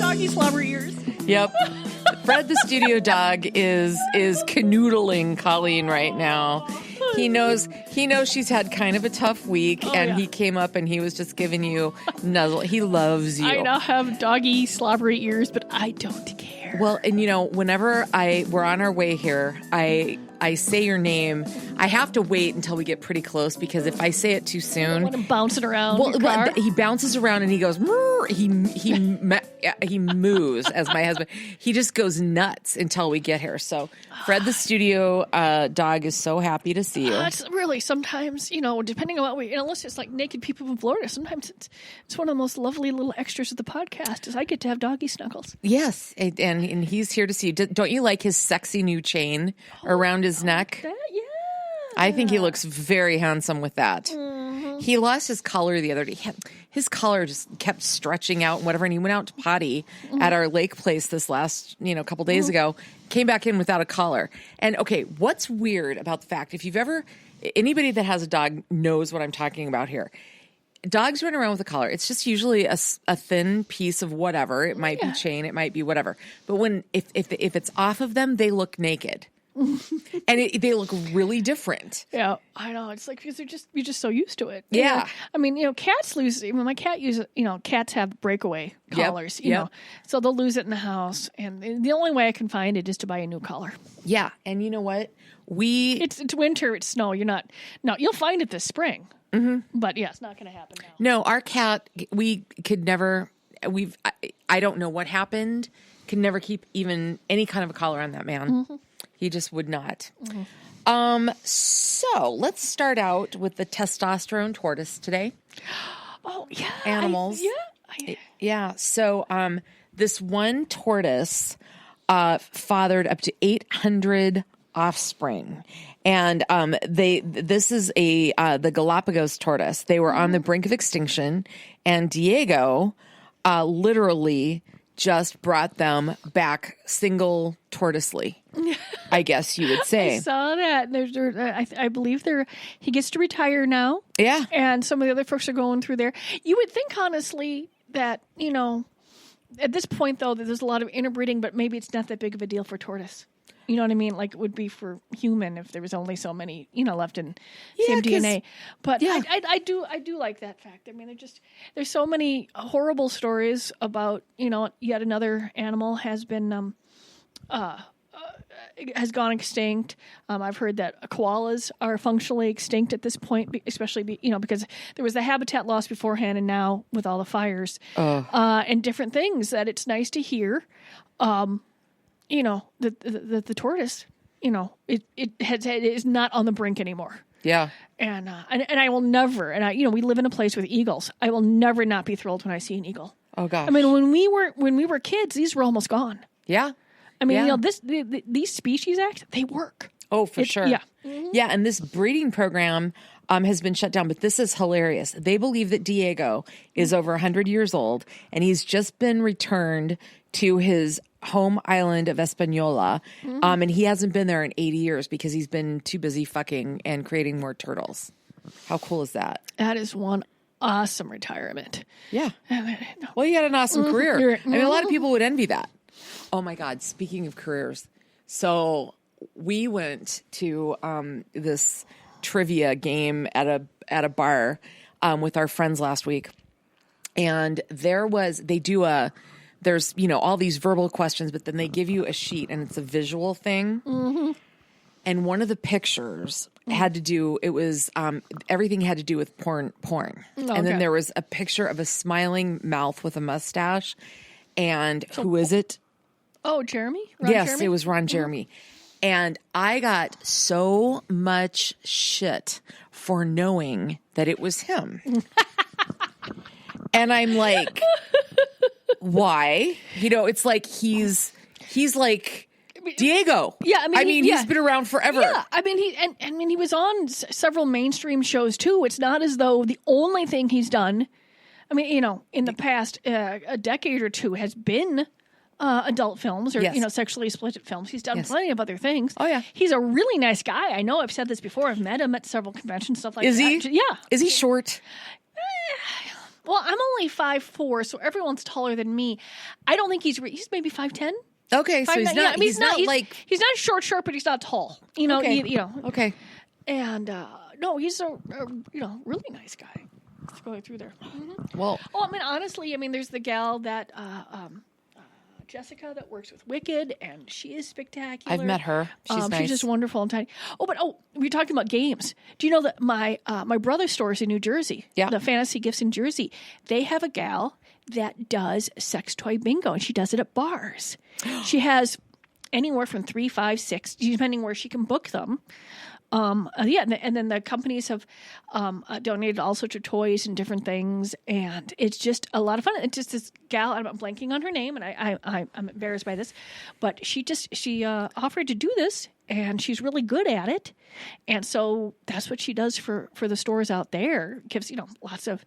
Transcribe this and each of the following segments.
doggy slobber ears. Yep. Fred the studio dog is canoodling Colleen right now. He knows she's had kind of a tough week, he came up and he was just giving you nuzzle. He loves you. I now have doggy slobbery ears, but I don't care. Well, and whenever we're on our way here, I say your name. I have to wait until we get pretty close because if I say it too soon, I want him bouncing around. Well, he bounces around and he goes. He moos as my husband. He just goes nuts until we get here. So Fred, the studio dog, is so happy to see you. It's really sometimes, depending on what unless it's like naked people from Florida, sometimes it's one of the most lovely little extras of the podcast is I get to have doggy snuggles. Yes, and he's here to see you. Don't you like his sexy new chain around his neck? Yeah. I think he looks very handsome with that. Mm-hmm. He lost his collar the other day. His collar just kept stretching out and whatever, and he went out to potty at our lake place this last, couple days ago, came back in without a collar. And okay, what's weird about the fact, anybody that has a dog knows what I'm talking about here. Dogs run around with a collar. It's just usually a thin piece of whatever. It might be chain, it might be whatever. But if it's off of them, they look naked. And they look really different. Yeah, I know. It's like because you're just so used to it. Yeah. I mean, cats lose. My cat uses. Cats have breakaway collars. So they'll lose it in the house, and the only way I can find it is to buy a new collar. Yeah, and you know what? It's winter. It's snow. You'll find it this spring. Mm-hmm. But yeah, it's not going to happen now. No, our cat. We could never. I don't know what happened. Could never keep even any kind of a collar on that man. Mm-hmm. He just would not. Mm-hmm. So let's start out with the testosterone tortoise today. Oh, yeah. Animals. Yeah. So this one tortoise fathered up to 800 offspring. And this is the Galapagos tortoise. They were on the brink of extinction. And Diego literally just brought them back single tortoisely, I guess you would say. I saw that. I believe he gets to retire now. Yeah. And some of the other folks are going through there. You would think, honestly, that, at this point, though, that there's a lot of interbreeding, but maybe it's not that big of a deal for tortoise. You know what I mean? Like it would be for human if there was only so many, left in same DNA. But yeah. I do like that fact. I mean, there's so many horrible stories about, yet another animal has been, has gone extinct. I've heard that koalas are functionally extinct at this point, especially, because there was the habitat loss beforehand and now with all the fires and different things that it's nice to hear. The tortoise, it is not on the brink anymore. Yeah. And I will never, we live in a place with eagles. I will never not be thrilled when I see an eagle. Oh gosh. I mean, when we were kids, these were almost gone. Yeah. I mean, these Species Act, they work. Oh, for sure. Yeah. Mm-hmm. Yeah. And this breeding program has been shut down, but this is hilarious. They believe that Diego is over 100 years old and he's just been returned to his home island of Hispaniola. Mm-hmm. And he hasn't been there in 80 years because he's been too busy fucking and creating more turtles. How cool is that? That is one awesome retirement. Yeah. Well, you had an awesome career. I mean, a lot of people would envy that. Oh my God. Speaking of careers. So we went to this trivia game at a bar with our friends last week. And there's all these verbal questions, but then they give you a sheet and it's a visual thing. Mm-hmm. And one of the pictures had to do, everything had to do with porn. Okay. And then there was a picture of a smiling mouth with a mustache. And who is it? Oh, Jeremy? Jeremy? It was Ron Jeremy. And I got so much shit for knowing that it was him. And I'm like, why? It's like he's like Diego. Yeah, I mean, he's been around forever. Yeah, I mean, he was on several mainstream shows too. It's not as though the only thing he's done, I mean, in the past a decade or two has been adult films or, sexually explicit films. He's done plenty of other things. Oh, yeah. He's a really nice guy. I know I've said this before. I've met him at several conventions, stuff like that. Is he? Yeah. Is he short? Well, I'm only 5'4", so everyone's taller than me. I don't think he's maybe 5'10". Okay, so he's not. He's not like he's not short, but he's not tall. You know. Okay. Okay. And no, he's a really nice guy. It's going through there. Mm-hmm. Well, I mean, honestly, there's the gal that Jessica that works with Wicked, and she is spectacular. I've met her. She's nice. She's just wonderful and tiny. We're talking about games. Do you know that my brother's stores in New Jersey, the Fantasy Gifts in Jersey, they have a gal that does sex toy bingo, and she does it at bars. She has anywhere from 3, 5, 6, depending where she can book them. And then the companies have donated all sorts of toys and different things, and it's just a lot of fun. It's just this gal, I'm blanking on her name, and I'm embarrassed by this, but she offered to do this, and she's really good at it, and so that's what she does for the stores out there. Gives lots of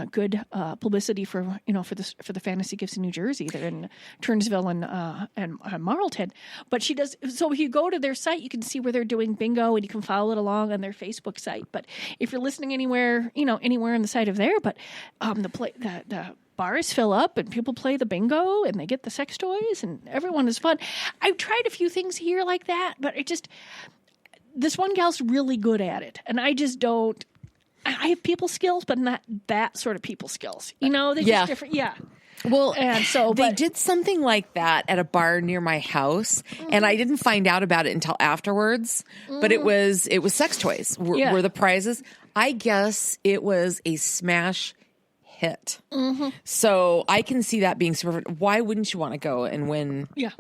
good publicity for the Fantasy Gifts in New Jersey. They're in Turnsville and Marlton, but she does. So if you go to their site, you can see where they're doing bingo, and you can follow it along on their Facebook site. But if you're listening anywhere in the site of there, but the bars fill up and people play the bingo and they get the sex toys and everyone is fun. I've tried a few things here like that, but this one gal's really good at it, and I just don't. I have people skills, but not that sort of people skills. They're just different. Yeah. Well, and so they did something like that at a bar near my house, and I didn't find out about it until afterwards. But it was sex toys were the prizes. I guess it was a smash hit. Mm-hmm. So I can see that being super. Why wouldn't you want to go and win? Yeah.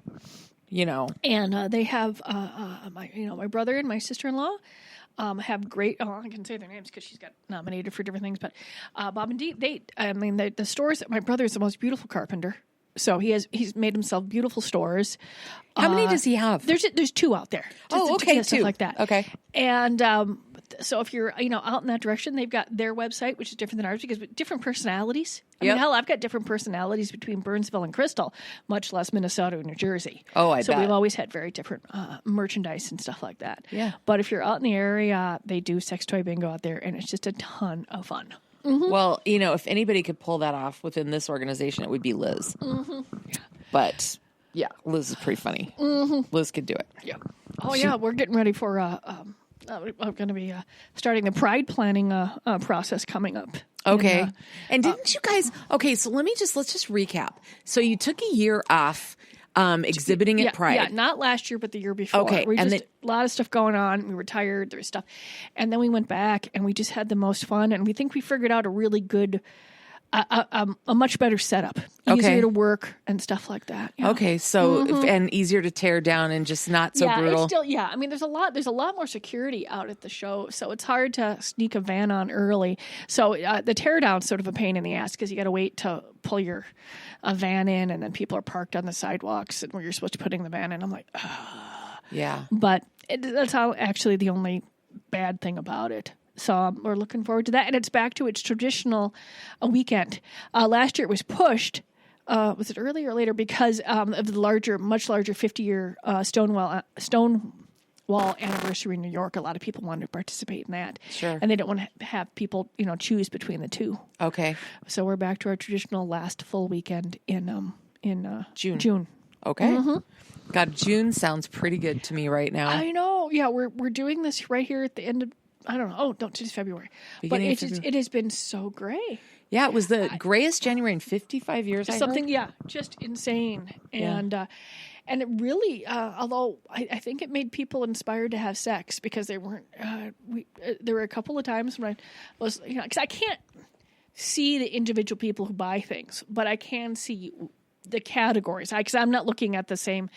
And they have my brother and my sister-in-law have great. Oh, I can say their names because she's got nominated for different things. But Bob and Dee, the stores. My brother is the most beautiful carpenter, so he's made himself beautiful stores. How many does he have? There's 2 out there. Okay, stuff 2 like that. Okay, and so if you're out in that direction, they've got their website, which is different than ours because different personalities. I mean, hell, I've got different personalities between Burnsville and Crystal, much less Minnesota or New Jersey. Oh, I bet. So we've always had very different merchandise and stuff like that. Yeah. But if you're out in the area, they do sex toy bingo out there, and it's just a ton of fun. Mm-hmm. Well, if anybody could pull that off within this organization, it would be Liz. Mm-hmm. Yeah. But yeah, Liz is pretty funny. Mm-hmm. Liz could do it. Yeah. Oh, yeah. We're getting ready for. I'm going to be starting the Pride planning process coming up. Okay. And didn't you guys? Okay, so let's just recap. So you took a year off exhibiting at Pride. Yeah, not last year, but the year before. Okay. A lot of stuff going on. We were tired. There was stuff. And then we went back and we just had the most fun. And we think we figured out a really good, a much better setup. Easier to work and stuff like that. Yeah. Okay. So, and easier to tear down and just not so brutal. It's still, I mean, there's a lot more security out at the show. So it's hard to sneak a van on early. So the tear down's sort of a pain in the ass because you got to wait to pull your van in, and then people are parked on the sidewalks and where you're supposed to putting the van in. I'm like, yeah. But that's actually the only bad thing about it. So we're looking forward to that. And it's back to its traditional weekend. Last year it was pushed. Was it earlier or later? Because of the much larger 50-year Stonewall anniversary in New York. A lot of people wanted to participate in that. Sure. And they didn't want to have people, choose between the two. Okay. So we're back to our traditional last full weekend in June. Okay. Mm-hmm. God, June sounds pretty good to me right now. I know. Yeah, we're doing this right here at the end of, I don't know. Oh, don't just February. But it has been so gray. Yeah, it was the grayest January in 55 years. Just insane. And and it really, although I think it made people inspired to have sex because they weren't. There were a couple of times when I was, because I can't see the individual people who buy things, but I can see the categories, because I'm not looking at the same.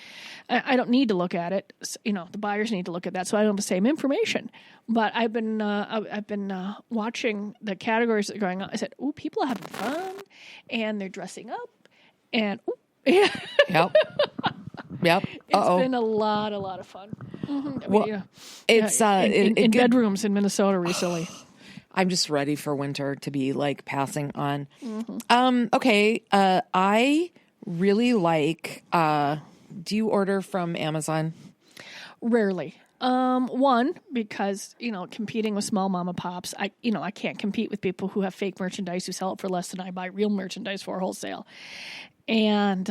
I don't need to look at it. The buyers need to look at that, so I don't have the same information. But I've been watching the categories that are going on. I said, "Ooh, people are having fun, and they're dressing up, and ooh, yep." It's been a lot of fun. Mm-hmm. Well, it's in bedrooms in Minnesota recently. I'm just ready for winter to be like passing on. Mm-hmm. Okay, I really like. Do you order from Amazon? Rarely. One, because, competing with small mom and pops, I can't compete with people who have fake merchandise who sell it for less than I buy real merchandise for wholesale. And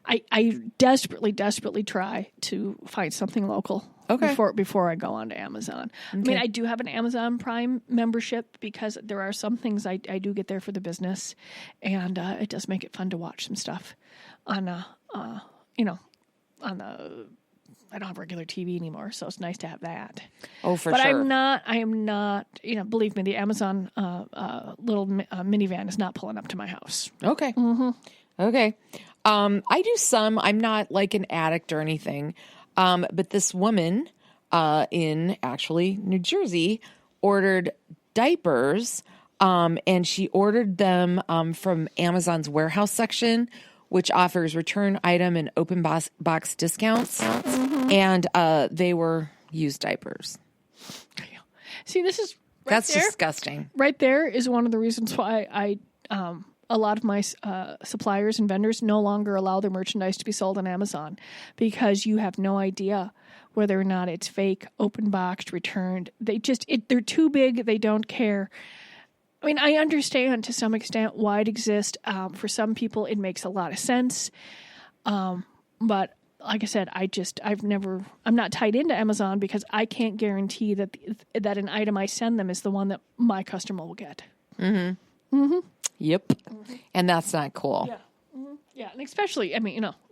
I desperately try to find something local before I go on to Amazon. Okay. I mean, I do have an Amazon Prime membership because there are some things I do get there for the business, and it does make it fun to watch some stuff on I don't have regular TV anymore, so it's nice to have that. Oh, for but sure. I am not, believe me, the Amazon little minivan is not pulling up to my house. Okay. Mm-hmm. Okay. I do some. I'm not like an addict or anything. But this woman in actually New Jersey ordered diapers, and she ordered them from Amazon's warehouse section, which offers return item and open box discounts. Mm-hmm. And they were used diapers. See, this is that's disgusting. Right there is one of the reasons why a lot of my suppliers and vendors no longer allow their merchandise to be sold on Amazon, because you have no idea whether or not it's fake, open boxed, returned. They're too big. They don't care. I mean, I understand to some extent why it exists. For some people, it makes a lot of sense. But like I said, I'm not tied into Amazon because I can't guarantee that an item I send them is the one that my customer will get. Mm-hmm. Mm-hmm. Yep. Mm-hmm. And that's not cool. Yeah. Mm-hmm. Yeah. And especially,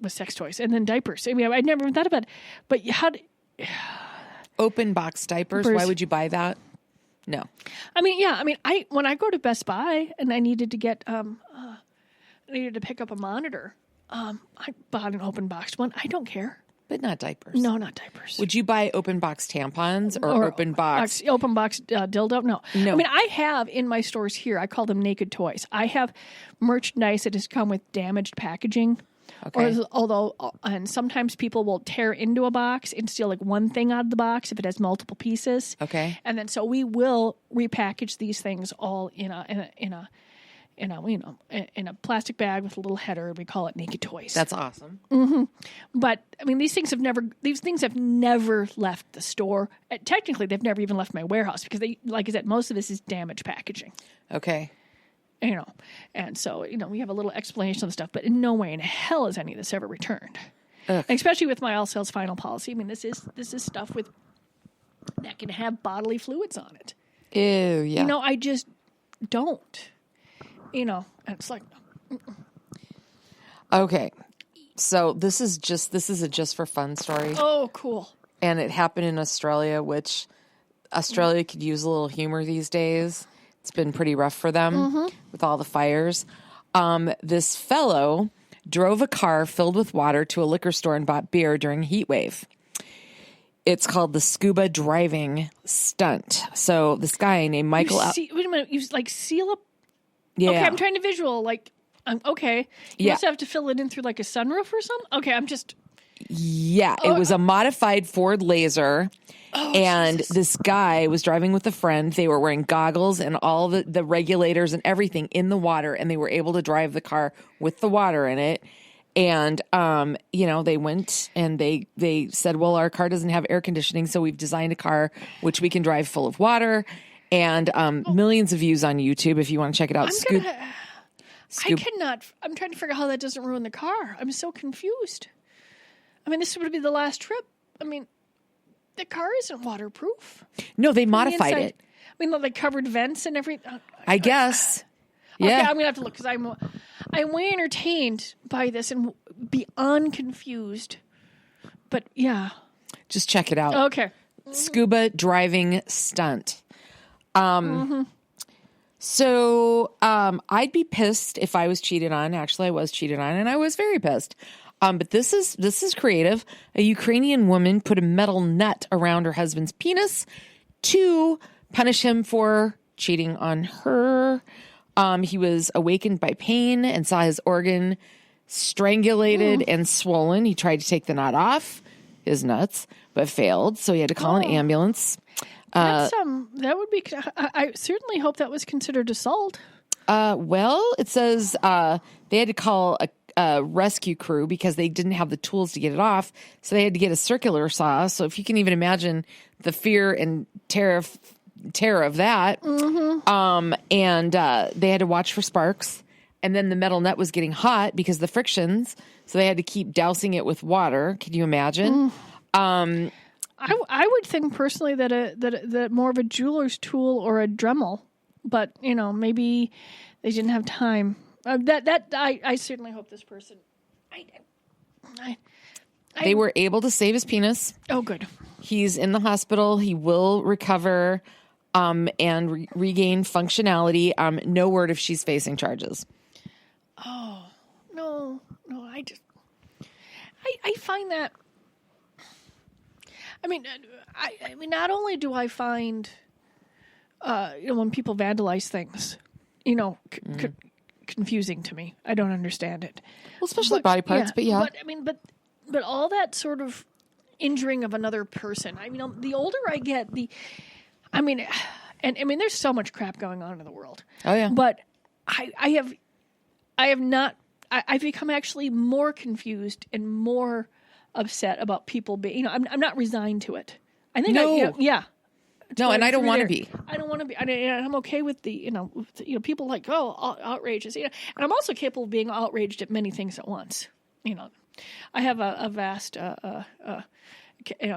with sex toys and then diapers. I mean, I'd never even thought about it. But open box diapers. Why would you buy that? No. When I go to Best Buy and I needed to get, needed to pick up a monitor, I bought an open box one. I don't care. But not diapers. No, not diapers. Would you buy open box tampons or open box? Open box dildo? No. I mean, I have in my stores here, I call them naked toys. I have merchandise that has come with damaged packaging. Okay. And sometimes people will tear into a box and steal like one thing out of the box if it has multiple pieces. Okay. And then so we will repackage these things all in a plastic bag with a little header. We call it naked toys. That's awesome. Mm-hmm. But I mean, these things have never left the store. Technically, they've never even left my warehouse because like I said, most of this is damaged packaging. Okay. And so, we have a little explanation of the stuff, but in no way in hell is any of this ever returned. Especially with my all sales final policy. I mean, this is stuff that can have bodily fluids on it. Ew, yeah. I just don't. And it's like, okay. So this is a just for fun story. Oh, cool. And it happened in Australia, which Australia could use a little humor these days. It's been pretty rough for them with all the fires. This fellow drove a car filled with water to a liquor store and bought beer during a heat wave. It's called the scuba driving stunt. So this guy named Michael... wait a minute. You seal up... Yeah. Okay, I'm trying to visual. Okay. You also have to fill it in through like a sunroof or something? Okay, I'm just... Yeah, it was a modified Ford Laser. Oh, and Jesus. This guy was driving with a friend. They were wearing goggles and all the regulators and everything in the water, and they were able to drive the car with the water in it. And, they went and they said, well, our car doesn't have air conditioning, so we've designed a car which we can drive full of water. And millions of views on YouTube if you want to check it out. I'm trying to figure out how that doesn't ruin the car. I'm so confused. I mean, this would be the last trip. I mean, the car isn't waterproof. No, they modified it. I mean, they covered vents and everything. I guess. Okay, yeah. I'm going to have to look because I'm way entertained by this and beyond confused. But, yeah. Just check it out. Okay. Scuba driving stunt. So I'd be pissed if I was cheated on. Actually, I was cheated on, and I was very pissed. But this is creative. A Ukrainian woman put a metal net around her husband's penis to punish him for cheating on her. He was awakened by pain and saw his organ strangulated and swollen. He tried to take the knot off his nuts, but failed. So he had to call an ambulance. That would be. I certainly hope that was considered assault. Well, it says they had to call rescue crew because they didn't have the tools to get it off. So they had to get a circular saw. So if you can even imagine the fear and terror of that. And they had to watch for sparks. And then the metal net was getting hot because of the frictions. So they had to keep dousing it with water. Can you imagine? I would think personally that more of a jeweler's tool or a Dremel, but maybe they didn't have time. I certainly hope this person. They were able to save his penis. Oh, good. He's in the hospital. He will recover and regain functionality. No word if she's facing charges. Oh, no. I find that. I mean, not only do I find, when people vandalize things, confusing to me. I don't understand it. Well, especially body parts, but yeah. But all that sort of injuring of another person. The older I get, there's so much crap going on in the world. Oh yeah. But I've become actually more confused and more upset about people being, I'm not resigned to it. I think No, and I don't want to be. I don't want to be. I'm okay with the, people like, outrageous. And I'm also capable of being outraged at many things at once. I have a vast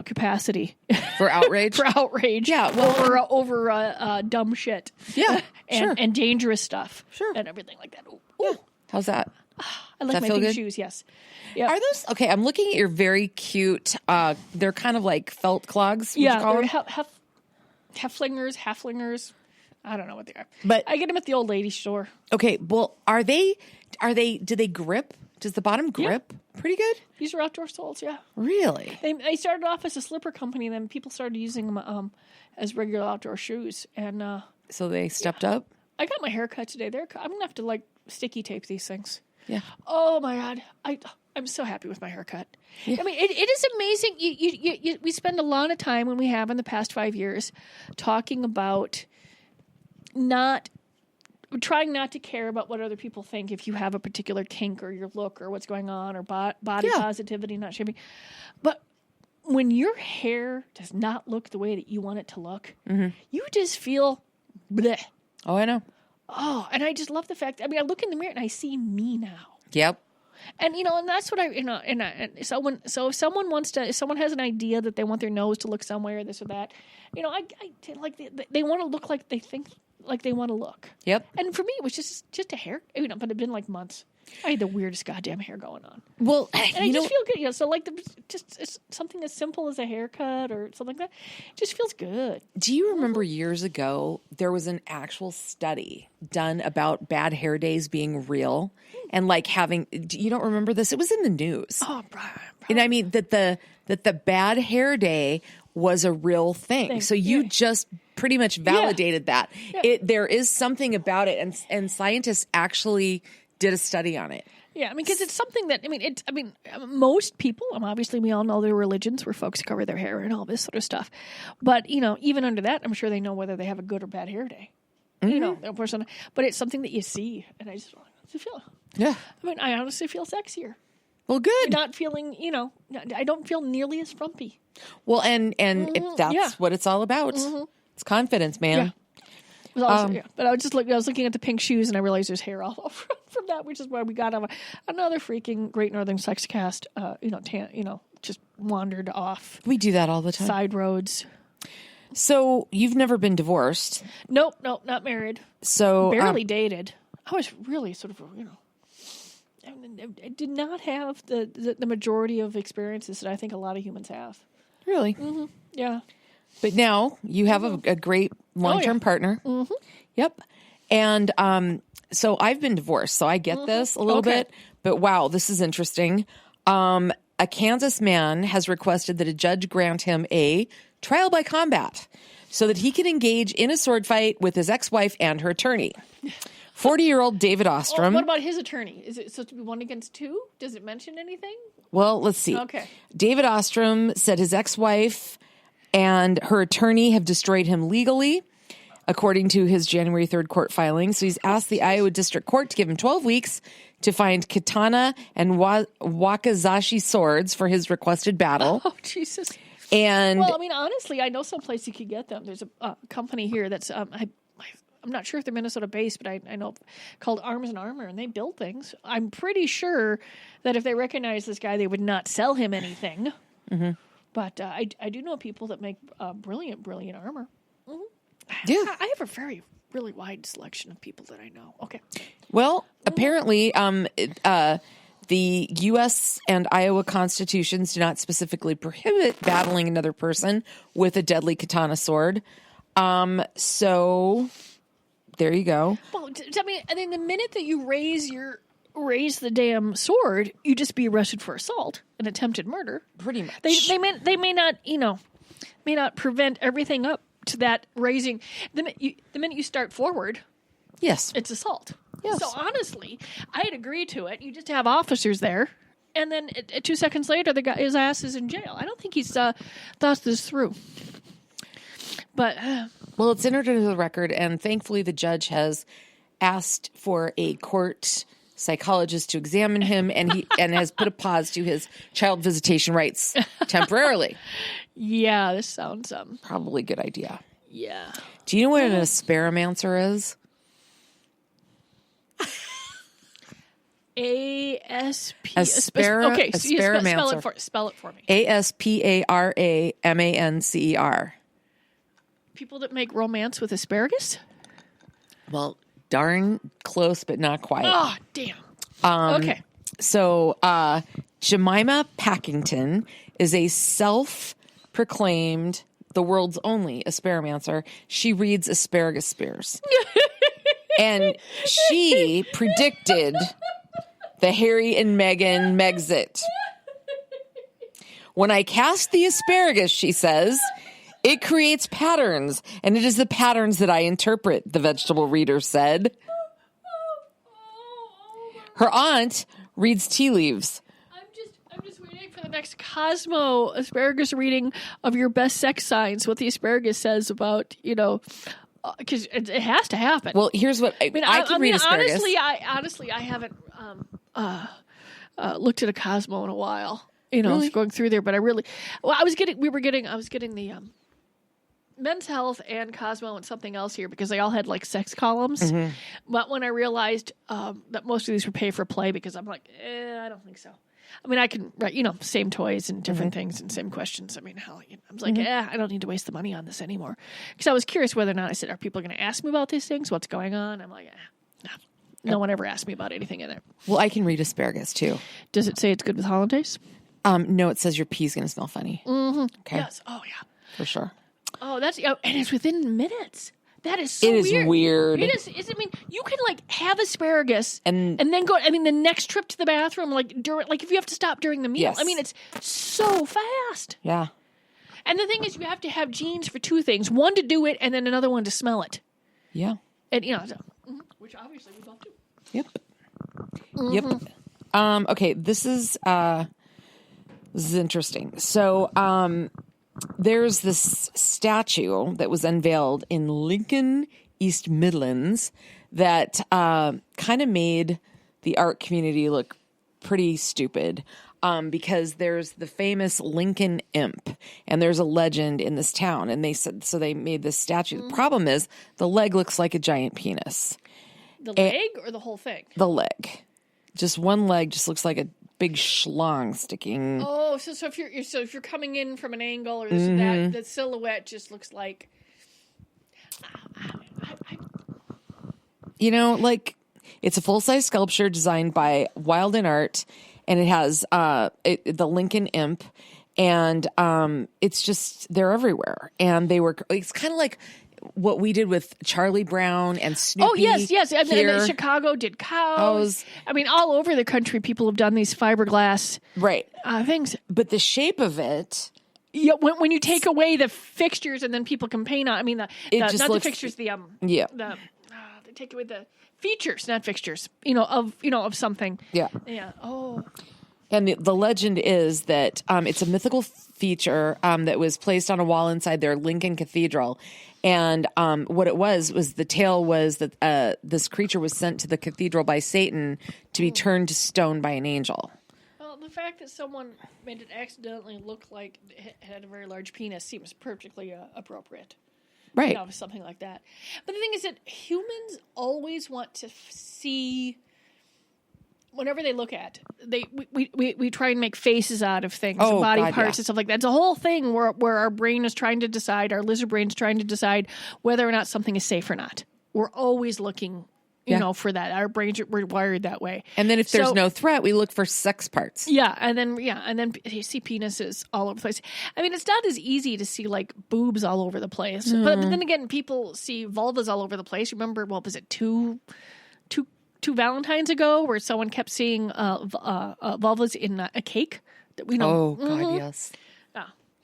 capacity for outrage. Yeah, over dumb shit. Yeah, and dangerous stuff. Sure, and everything like that. Ooh. Yeah. How's that? I like my pink shoes. Yes. Yeah. Are those okay? I'm looking at your very cute. They're kind of like felt clogs. Yeah, they're halflingers. I don't know what they are, but I get them at the old lady store. Okay, well, are they? Do they grip? Does the bottom grip pretty good? These are outdoor soles, yeah. Really? They started off as a slipper company, and then people started using them as regular outdoor shoes, and so they stepped up. I got my hair cut today. I'm gonna have to sticky tape these things. Yeah. Oh my God, I'm so happy with my haircut. Yeah. It is amazing. We spend a lot of time, when we have in the past 5 years, talking about trying not to care about what other people think if you have a particular kink or your look or what's going on or body positivity, not shaming. But when your hair does not look the way that you want it to look, you just feel bleh. Oh, I know. Oh, and I just love the fact. I look in the mirror and I see me now. Yep. And and that's what if someone has an idea that they want their nose to look some way or this or that, I they want to look like they think like they want to look. Yep. And for me, it was just a hair. But it'd been months. I had the weirdest goddamn hair going on. Well, and I just feel good. So it's something as simple as a haircut or something like that. It just feels good. Do you remember years ago there was an actual study done about bad hair days being real and having? You don't remember this? It was in the news. Oh, Brian. And that the bad hair day was a real thing. So you just pretty much validated that. Yeah. There is something about it, and scientists actually did a study on it. Yeah, because it's something that most people. Obviously, we all know there are religions where folks cover their hair and all this sort of stuff. But even under that, I'm sure they know whether they have a good or bad hair day. Mm-hmm. But it's something that you see, and I just feel. Yeah, I honestly feel sexier. Well, good. Not feeling, I don't feel nearly as frumpy. Well, and that's what it's all about. Mm-hmm. It's confidence, man. Yeah. But I was looking at the pink shoes, and I realized there's hair all over from that, which is why we got another freaking Great Northern Sex Cast. Just wandered off. We do that all the time. Side roads. So you've never been divorced? Nope, not married. So barely dated. I was really sort of I did not have the majority of experiences that I think a lot of humans have. Really? Mm-hmm. Yeah. But now you have a great long-term partner. Mm-hmm. Yep. And so I've been divorced, so I get this a little bit. But wow, this is interesting. A Kansas man has requested that a judge grant him a trial by combat so that he can engage in a sword fight with his ex-wife and her attorney. 40-year-old David Ostrom. What about his attorney? Is it supposed to be 1 against 2? Does it mention anything? Well, let's see. Okay. David Ostrom said his ex-wife and her attorney have destroyed him legally. according to his January 3rd court filing. So he's asked the Iowa District Court to give him 12 weeks to find katana and wakizashi swords for his requested battle. Oh, Jesus. And Well, I mean, honestly, I know someplace you could get them. There's a company here that's I'm not sure if they're Minnesota based, but I know called Arms and Armor, and they build things. I'm pretty sure that if they recognize this guy, they would not sell him anything. Mm-hmm. But I do know people that make brilliant armor. Mm-hmm. Yeah. I have a really wide selection of people that I know. Okay. Well, apparently, the U.S. and Iowa constitutions do not specifically prohibit battling another person with a deadly katana sword. So there you go. Well, I mean, and then the minute that you raise the damn sword, you just be arrested for assault and attempted murder. Pretty much. They may not, may not prevent everything up to that raising. The minute you start forward, Yes. it's assault. Yes. So honestly, I'd agree to it. You just have officers there, and then 2 seconds later, his ass is in jail. I don't think he's thought this through. But Well, it's entered into the record, and thankfully the judge has asked for a court psychologist to examine him, and has put a pause to his child visitation rights temporarily. yeah, this sounds Probably a good idea. yeah. Do you know what an asparamancer is? ASP. Asparamancer. Spell it for me. ASPARAMANCER. People that make romance with asparagus? Well, darn close, but not quite. Oh, damn. Okay. So, Jemima Packington is a self-proclaimed, the world's only asparamancer. She reads asparagus spears. And she predicted the Harry and Meghan Megxit. When I cast the asparagus, she says, it creates patterns, and it is the patterns that I interpret, the vegetable reader said. Her aunt reads tea leaves. I'm just waiting for the next Cosmo asparagus reading of your best sex signs, what the asparagus says about, because it has to happen. Well, here's what I can read asparagus. Honestly, I haven't looked at a Cosmo in a while. Really? Going through there, but I was getting the Men's Health and Cosmo and something else here because they all had like sex columns. Mm-hmm. But when I realized that most of these were pay for play, because I'm like, I don't think so. I mean, I can write, same toys and different things and same questions. I mean, hell, I was like, I don't need to waste the money on this anymore. Because I was curious whether or not, I said, are people going to ask me about these things? What's going on? I'm like, no one ever asked me about anything in there. Well, I can read asparagus too. Does it say it's good with hollandaise? No, it says your pee's going to smell funny. Mm-hmm. Okay. Yes. Oh, yeah. For sure. Oh, and it's within minutes. That is so weird. It is weird. It is. I mean, you can have asparagus and then go. I mean, the next trip to the bathroom, if you have to stop during the meal. Yes. I mean, it's so fast. Yeah. And the thing is, you have to have genes for two things: one to do it, and then another one to smell it. Yeah. And which obviously we both do. Yep. Mm-hmm. Yep. Okay. This is interesting. So, there's this statue that was unveiled in Lincoln, East Midlands, that kind of made the art community look pretty stupid, because there's the famous Lincoln Imp, and there's a legend in this town, and they made this statue. Mm-hmm. The problem is the leg looks like a giant penis. The leg or the whole thing? The leg. Just one leg just looks like a big schlong sticking. Oh, so if you're coming in from an angle or this and that, the silhouette just looks like. It's a full-size sculpture designed by Wild and Art, and it has the Lincoln Imp, and it's just they're everywhere, and it's kind of like what we did with Charlie Brown and Snoopy. Oh, yes. And here. Chicago did cows. I mean, all over the country, people have done these fiberglass things. But the shape of it... Yeah, when you take away the fixtures and then people can paint on... I mean, the fixtures, they take away the features, not fixtures, of something. Yeah. Yeah. Oh. And the legend is that it's a mythical feature that was placed on a wall inside their Lincoln Cathedral. And what it was the tale was that this creature was sent to the cathedral by Satan to be turned to stone by an angel. Well, the fact that someone made it accidentally look like it had a very large penis seems perfectly appropriate. Right. Something like that. But the thing is that humans always want to see, whenever they look at, we try and make faces out of things, and body parts and stuff like that. It's a whole thing where our brain is trying to decide, our lizard brain's trying to decide whether or not something is safe or not. We're always looking, for that. Our brains we're wired that way. And then if there's no threat, we look for sex parts. And then you see penises all over the place. I mean, it's not as easy to see like boobs all over the place, but then again, people see vulvas all over the place. Remember, what was it, two Valentines ago, where someone kept seeing vulvas in a cake that we know. Oh God, yes.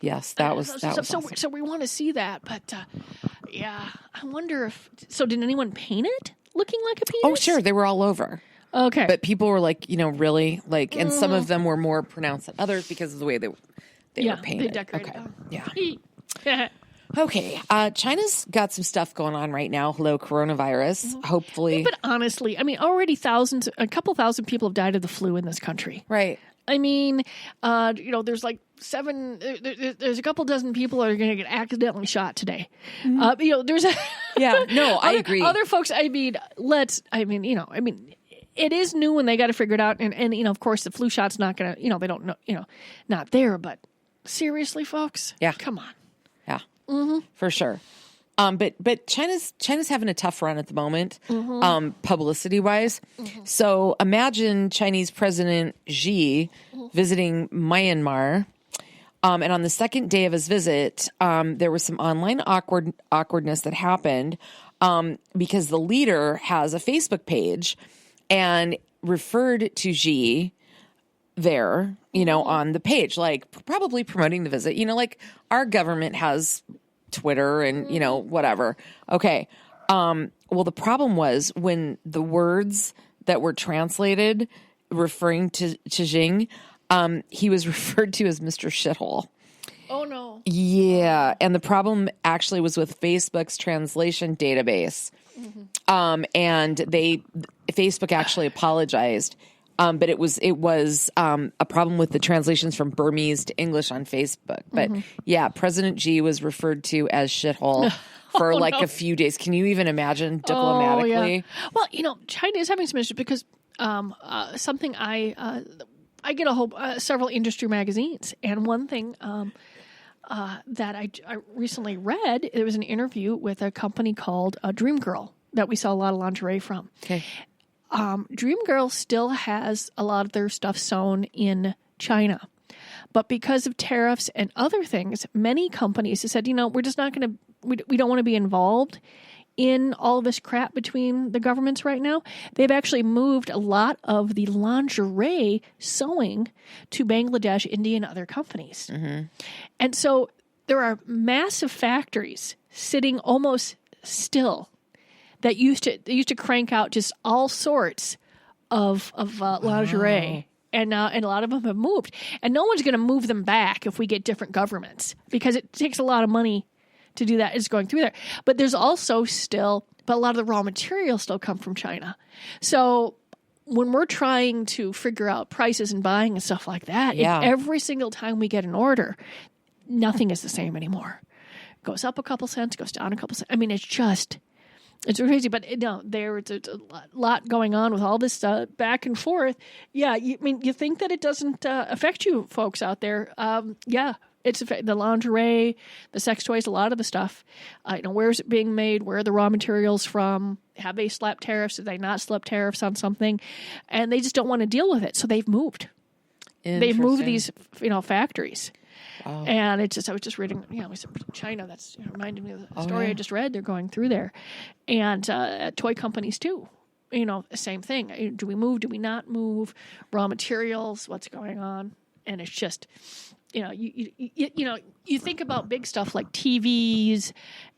Yes, that was awesome. So we want to see that, but I wonder if. So did anyone paint it looking like a penis? Oh, sure, they were all over. Okay, but people were like, really like, and some of them were more pronounced than others because of the way they were painted. They decorated. Okay, yeah. Okay, China's got some stuff going on right now. Hello, coronavirus. Hopefully, but honestly, I mean, already a couple thousand people have died of the flu in this country. Right. I mean, there's like there's a couple dozen people that are going to get accidentally shot today. There's I agree. Other folks, it is new and they got to figure it out. And of course, the flu shot's not going to, they don't know, not there. But seriously, folks, come on. Yeah, for sure. But China's having a tough run at the moment, publicity wise. So imagine Chinese President Xi visiting Myanmar. And on the second day of his visit, there was some online awkwardness that happened because the leader has a Facebook page and referred to Xi there, on the page, like probably promoting the visit. Like our government has Twitter and, whatever. Okay. Well, the problem was when the words that were translated referring to Xing, he was referred to as Mr. Shithole. Oh, no. Yeah. And the problem actually was with Facebook's translation database. And Facebook actually apologized. But it was a problem with the translations from Burmese to English on Facebook. But President Xi was referred to as shithole for a few days. Can you even imagine diplomatically? Well, China is having some issues because something I get several industry magazines, and one thing that I recently read, there was an interview with a company called Dream Girl that we saw a lot of lingerie from. Okay. Dream Girl still has a lot of their stuff sewn in China. But because of tariffs and other things, many companies have said, we're just not going to, we don't want to be involved in all this crap between the governments right now. They've actually moved a lot of the lingerie sewing to Bangladesh, India, and other companies. And so there are massive factories sitting almost still that used to crank out just all sorts of lingerie. And a lot of them have moved. And no one's going to move them back if we get different governments, because it takes a lot of money to do that. It's going through there. But there's also but a lot of the raw materials still come from China. So when we're trying to figure out prices and buying and stuff like that, every single time we get an order, nothing is the same anymore. It goes up a couple cents, goes down a couple cents. I mean, it's crazy, but there's a lot going on with all this back and forth. Yeah, you think that it doesn't affect you folks out there. It's the lingerie, the sex toys, a lot of the stuff. Where is it being made? Where are the raw materials from? Have they slapped tariffs? Did they not slap tariffs on something? And they just don't want to deal with it, so they've moved. They've moved these, factories. Oh. And I was just reading, China, that's reminded me of the story I just read. They're going through there. And toy companies too, same thing. Do we move? Do we not move? Raw materials, what's going on? And it's just, you think about big stuff like TVs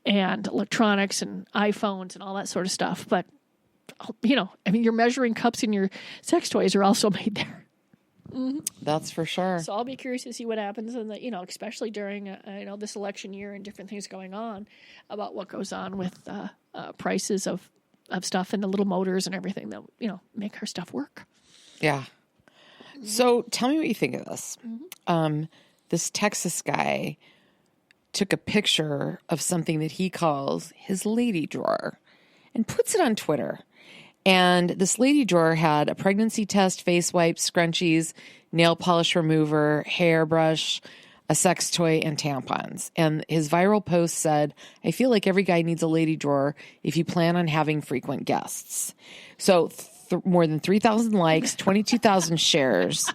and electronics and iPhones and all that sort of stuff. But, your measuring cups and your sex toys are also made there. That's for sure. So I'll be curious to see what happens in the, especially during, this election year and different things going on about what goes on with prices of stuff and the little motors and everything that, make her stuff work. Yeah. So tell me what you think of this. This Texas guy took a picture of something that he calls his lady drawer and puts it on Twitter. And this lady drawer had a pregnancy test, face wipes, scrunchies, nail polish remover, hairbrush, a sex toy, and tampons. And his viral post said, "I feel like every guy needs a lady drawer if you plan on having frequent guests." So more than 3,000 likes, 22,000 shares.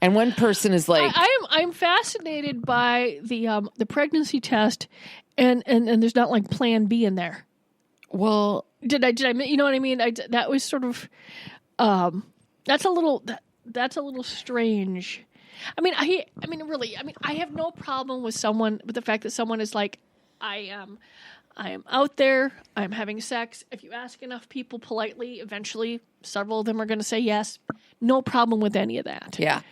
And one person is like, I'm fascinated by the pregnancy test, and there's not like Plan B in there. well, Did I you know what I mean? That was sort of that's a little strange. I mean, I have no problem with the fact that someone is like, I am out there, I'm having sex. If you ask enough people politely, eventually several of them are going to say yes. No problem with any of that. yeah.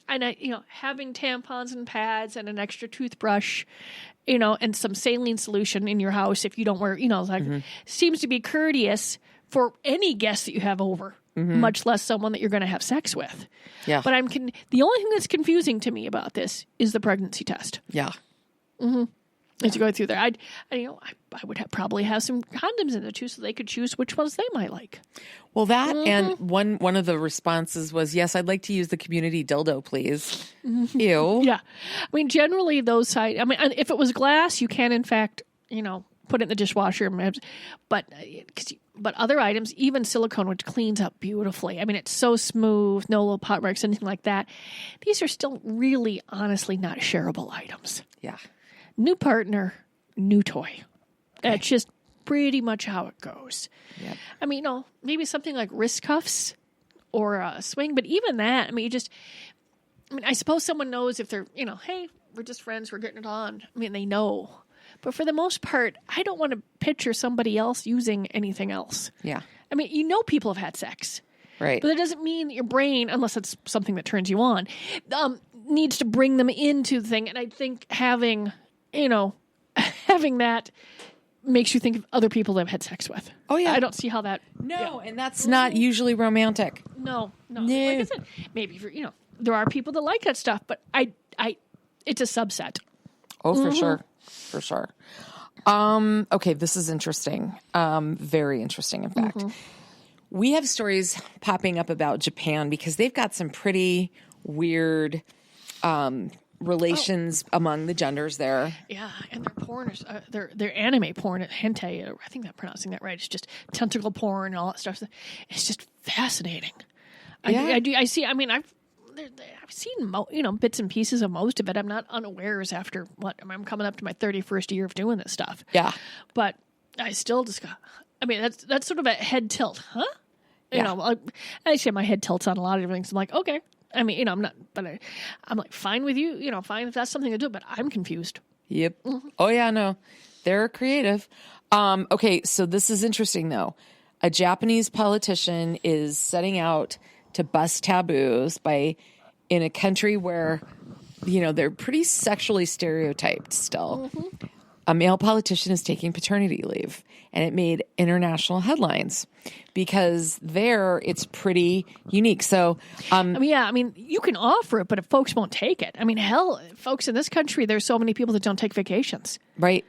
And having tampons and pads and an extra toothbrush, and some saline solution in your house if you don't wear, seems to be courteous for any guest that you have over, much less someone that you're going to have sex with. Yeah. But the only thing that's confusing to me about this is the pregnancy test. Yeah. As you go through there, I would probably have some condoms in there too, so they could choose which ones they might like. Well, that and one of the responses was, "Yes, I'd like to use the community dildo, please." Ew. Yeah, I mean, generally those sites. I mean, if it was glass, you can in fact, put it in the dishwasher. But other items, even silicone, which cleans up beautifully. I mean, it's so smooth, no little pot marks, anything like that. These are still really, honestly, not shareable items. Yeah. New partner, new toy. It's just pretty much how it goes. Yep. I mean, maybe something like wrist cuffs or a swing, but even that, I suppose someone knows if they're, hey, we're just friends, we're getting it on. I mean, they know. But for the most part, I don't want to picture somebody else using anything else. Yeah. I mean, people have had sex. Right. But that doesn't mean that your brain, unless it's something that turns you on, needs to bring them into the thing. And I think having that makes you think of other people that have had sex with. Oh, yeah. I don't see how that... No, and that's not usually romantic. No. Like I said, maybe, there are people that like that stuff, but it's a subset. Oh, for sure. For sure. Okay, this is interesting. Very interesting, in fact. We have stories popping up about Japan because they've got some pretty weird relations among the genders there. Yeah, and their porn is their anime porn, hentai. I think I'm pronouncing that right. It's just tentacle porn and all that stuff. It's just fascinating. Yeah. I see. I mean, I've seen bits and pieces of most of it. I'm not unawares after I'm coming up to my 31st year of doing this stuff. Yeah, but I still just got. I mean, that's sort of a head tilt, huh? I say my head tilts on a lot of different things. I'm like, okay. I mean, I'm not, but I'm like, fine with you, fine if that's something to do, but I'm confused. Yep. Oh, yeah, no. They're creative. Okay, so this is interesting, though. A Japanese politician is setting out to bust taboos in a country where, they're pretty sexually stereotyped still. A male politician is taking paternity leave, and it made international headlines because there it's pretty unique. So, you can offer it, but if folks won't take it, hell, folks in this country, there's so many people that don't take vacations. Right.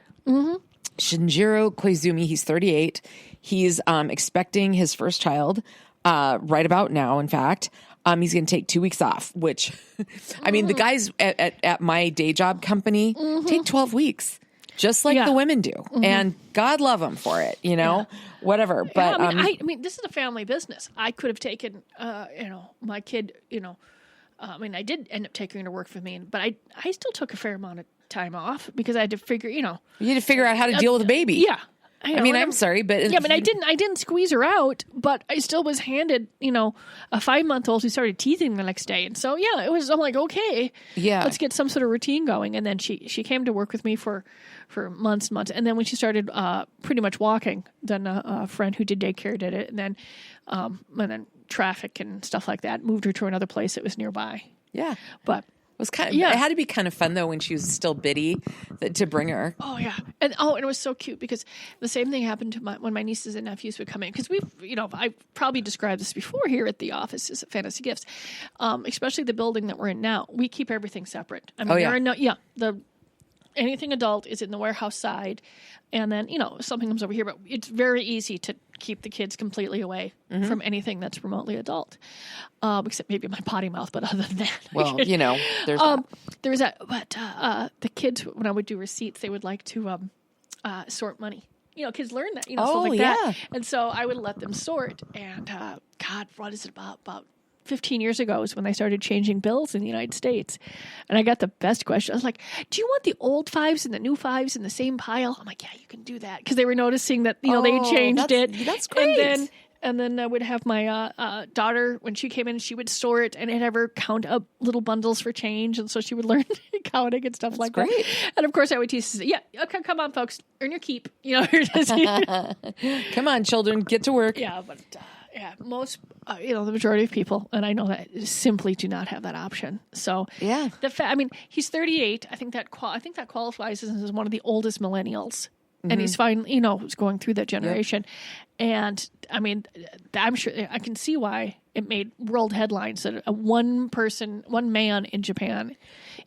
Shinjiro Koizumi, he's 38. He's expecting his first child right about now, in fact. He's going to take 2 weeks off, which, the guys at my day job company take 12 weeks. Just like the women do. And God love them for it, whatever. But this is a family business. I could have taken, my kid, I did end up taking her to work for me, but I still took a fair amount of time off because I had to figure, You had to figure out how to deal with a baby. Yeah. I'm sorry, but I didn't squeeze her out, but I still was handed, a 5-month-old who started teething the next day, and so I'm like, okay, let's get some sort of routine going. And then she came to work with me for months and months, and then when she started pretty much walking, then a friend who did daycare did it, and then traffic and stuff like that. Moved her to another place that was nearby. Yeah. But it was it had to be kind of fun though when she was still bitty to bring her. Oh yeah. And it was so cute because the same thing happened to when my nieces and nephews would come in, because I probably described this before here at the office as Fantasy Gifts, especially the building that we're in now. We keep everything separate. I mean, anything adult is in the warehouse side, and then something comes over here, but it's very easy to keep the kids completely away from anything that's remotely adult, except maybe my potty mouth. But other than that, well, there's there's that. But the kids, when I would do receipts, they would like to sort money. Kids learn that, stuff like that. And so I would let them sort. And God, what is it about 15 years ago is when they started changing bills in the United States. And I got the best question. I was like, do you want the old fives and the new fives in the same pile? I'm like, yeah, you can do that. Because they were noticing that, they changed it. That's great. And then I would have my daughter, when she came in, she would sort and have her count up little bundles for change. And so she would learn counting and stuff that. And of course I would teach her, okay, come on, folks, earn your keep. Come on, children, get to work. Yeah, but... most, the majority of people, and I know that, simply do not have that option. So, he's 38. I think that qualifies as one of the oldest millennials, and he's fine. He's going through that generation, and I mean, I'm sure I can see why it made world headlines that one man in Japan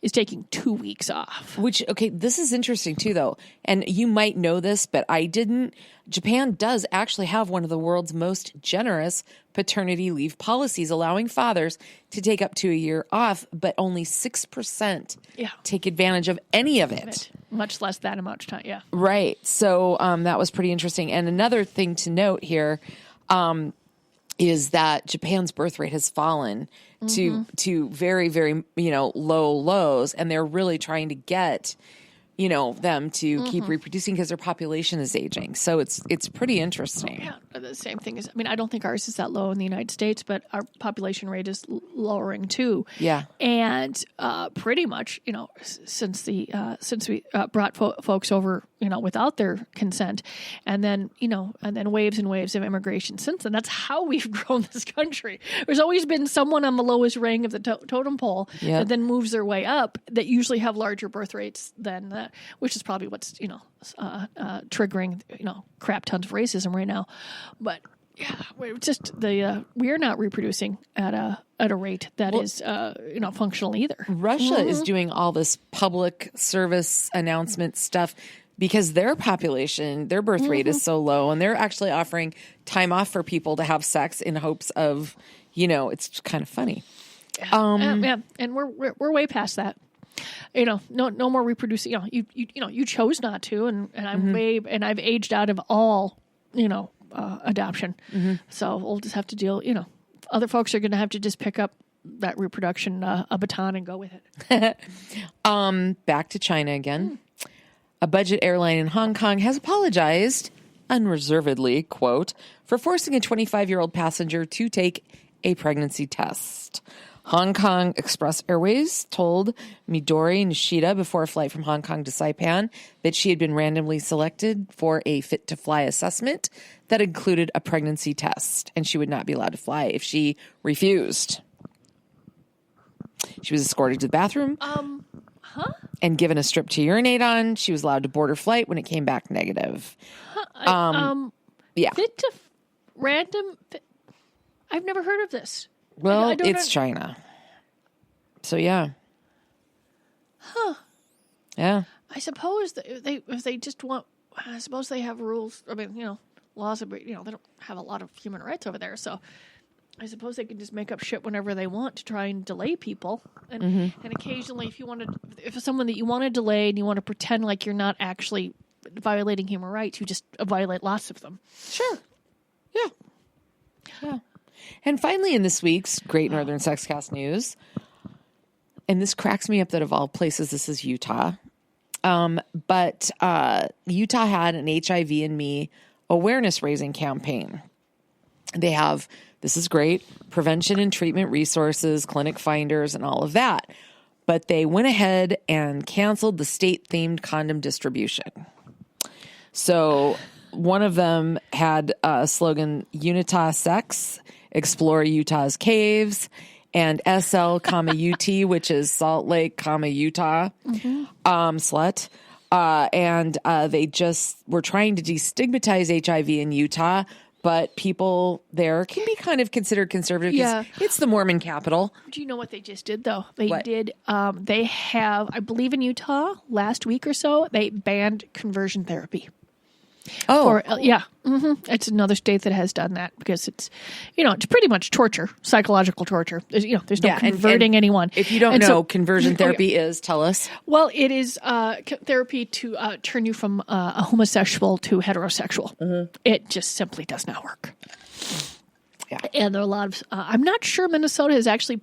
is taking 2 weeks off. Which, this is interesting too, though. And you might know this, but I didn't. Japan does actually have one of the world's most generous paternity leave policies, allowing fathers to take up to a year off, but only 6% take advantage of any of it. Much less that amount of time, yeah. Right. So that was pretty interesting. And another thing to note here is that Japan's birth rate has fallen to very, very, low lows. And they're really trying to get, them to keep reproducing because their population is aging. So it's pretty interesting. Yeah. The same thing is, I don't think ours is that low in the United States, but our population rate is lowering too. Yeah. And pretty much, since we brought folks over, without their consent, and then waves and waves of immigration since then. That's how we've grown this country. There's always been someone on the lowest rung of the totem pole that then moves their way up, that usually have larger birth rates than that, which is probably what's triggering crap tons of racism right now. But yeah, it's just we are not reproducing at a rate that is functional either. Russia is doing all this public service announcement stuff because their population, their birth rate is so low, and they're actually offering time off for people to have sex in hopes of, it's kind of funny. And we're way past that. No more reproducing. You chose not to, and I'm I've aged out of all, adoption. So we'll just have to deal. Other folks are going to have to just pick up that reproduction baton and go with it. Back to China again. A budget airline in Hong Kong has apologized unreservedly, quote, for forcing a 25-year-old passenger to take a pregnancy test. Hong Kong Express Airways told Midori Nishida before a flight from Hong Kong to Saipan that she had been randomly selected for a fit-to-fly assessment that included a pregnancy test, and she would not be allowed to fly if she refused. She was escorted to the bathroom and given a strip to urinate on. She was allowed to board her flight when it came back negative. Fit to random. I've never heard of this. Well, it's China. So, yeah. Huh. Yeah. I suppose if they just want, I suppose they have rules. I mean, laws, they don't have a lot of human rights over there. So I suppose they can just make up shit whenever they want to try and delay people. And occasionally, if it's someone that you want to delay and you want to pretend like you're not actually violating human rights, you just violate lots of them. Sure. Yeah. And finally, in this week's Great Northern Sexcast news, and this cracks me up that of all places, this is Utah. But Utah had an HIV and Me awareness raising campaign. They have, this is great, prevention and treatment resources, clinic finders, and all of that. But they went ahead and canceled the state-themed condom distribution. So one of them had a slogan, Unitas Sex, explore Utah's caves, and SL, UT, which is Salt Lake, Utah, slut. And they just were trying to destigmatize HIV in Utah, but people there can be kind of considered conservative. Yeah. It's the Mormon capital. Do you know what they just did, though? They What? did, they have, I believe in Utah, last week or so, they banned conversion therapy. Oh, Or it's another state that has done that because it's, it's pretty much torture, psychological torture. There's, there's no Yeah, and- converting and anyone. if you don't And know, so- conversion therapy is, tell us. well, it is therapy to turn you from a homosexual to heterosexual. It just simply does not work. Yeah. And there are a lot of. I'm not sure Minnesota has actually.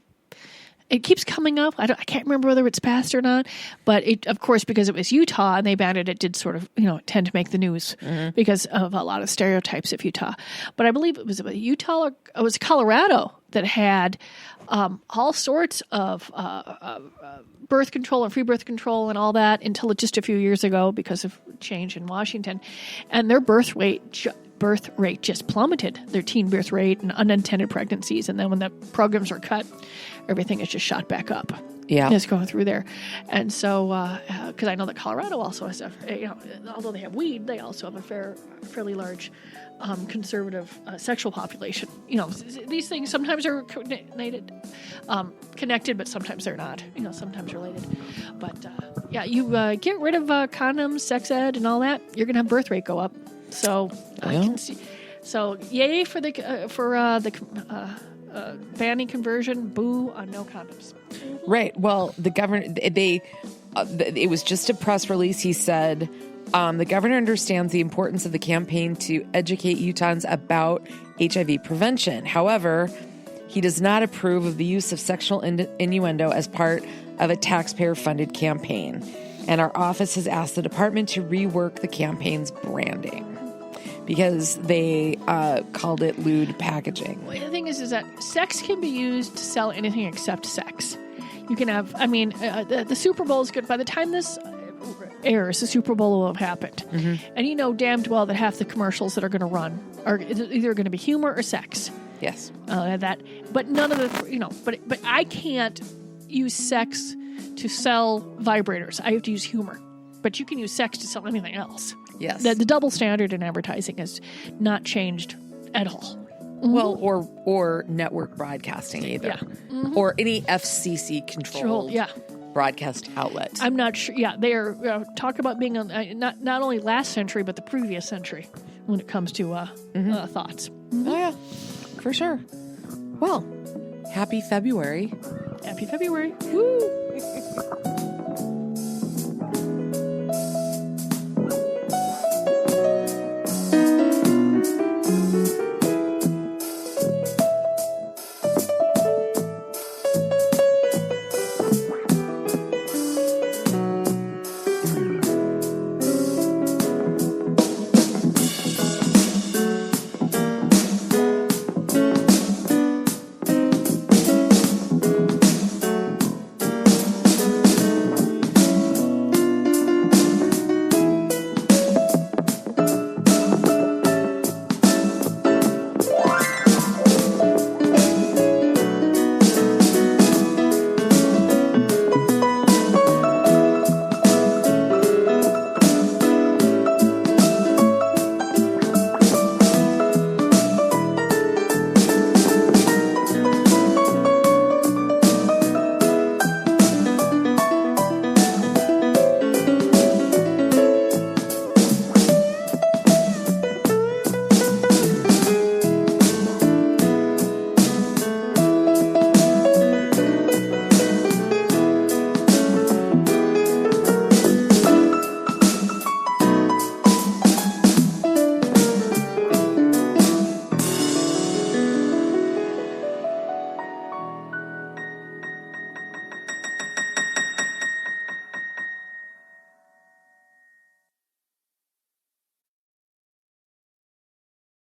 It keeps coming up. I can't remember whether it's passed or not. But it, of course, because it was Utah and they banned it, it did sort of tend to make the news because of a lot of stereotypes of Utah. But I believe it was Utah or it was Colorado that had all sorts of birth control and free birth control and all that until just a few years ago because of change in Washington, and their birth rate just plummeted. Their teen birth rate and unintended pregnancies, and then when the programs were cut, everything is just shot back up. Yeah. It's going through there, and so because I know that Colorado also has although they have weed, they also have a fairly large conservative sexual population. These things sometimes are connected, but sometimes they're not. Sometimes related. But you get rid of condoms, sex ed, and all that, you're gonna have birth rate go up. So I can see. So yay for the banning conversion. Boo on no condoms. Right. Well, the governor, it was just a press release. He said, the governor understands the importance of the campaign to educate Utahns about HIV prevention. However, he does not approve of the use of sexual innuendo as part of a taxpayer-funded campaign. And our office has asked the department to rework the campaign's branding because they called it lewd packaging. Well, the thing is that sex can be used to sell anything except sex. You can have, the Super Bowl is good. By the time this airs, the Super Bowl will have happened. And you know damned well that half the commercials that are going to run are either going to be humor or sex. Yes. But none of the, but I can't use sex to sell vibrators. I have to use humor. But you can use sex to sell anything else. Yes. The double standard in advertising has not changed at all. Well, or network broadcasting either. Yeah. Or any FCC controlled broadcast outlet. I'm not sure. Yeah, they are talk about being not only last century but the previous century when it comes to thoughts. Oh yeah, for sure. Well, happy February. Happy February. Woo!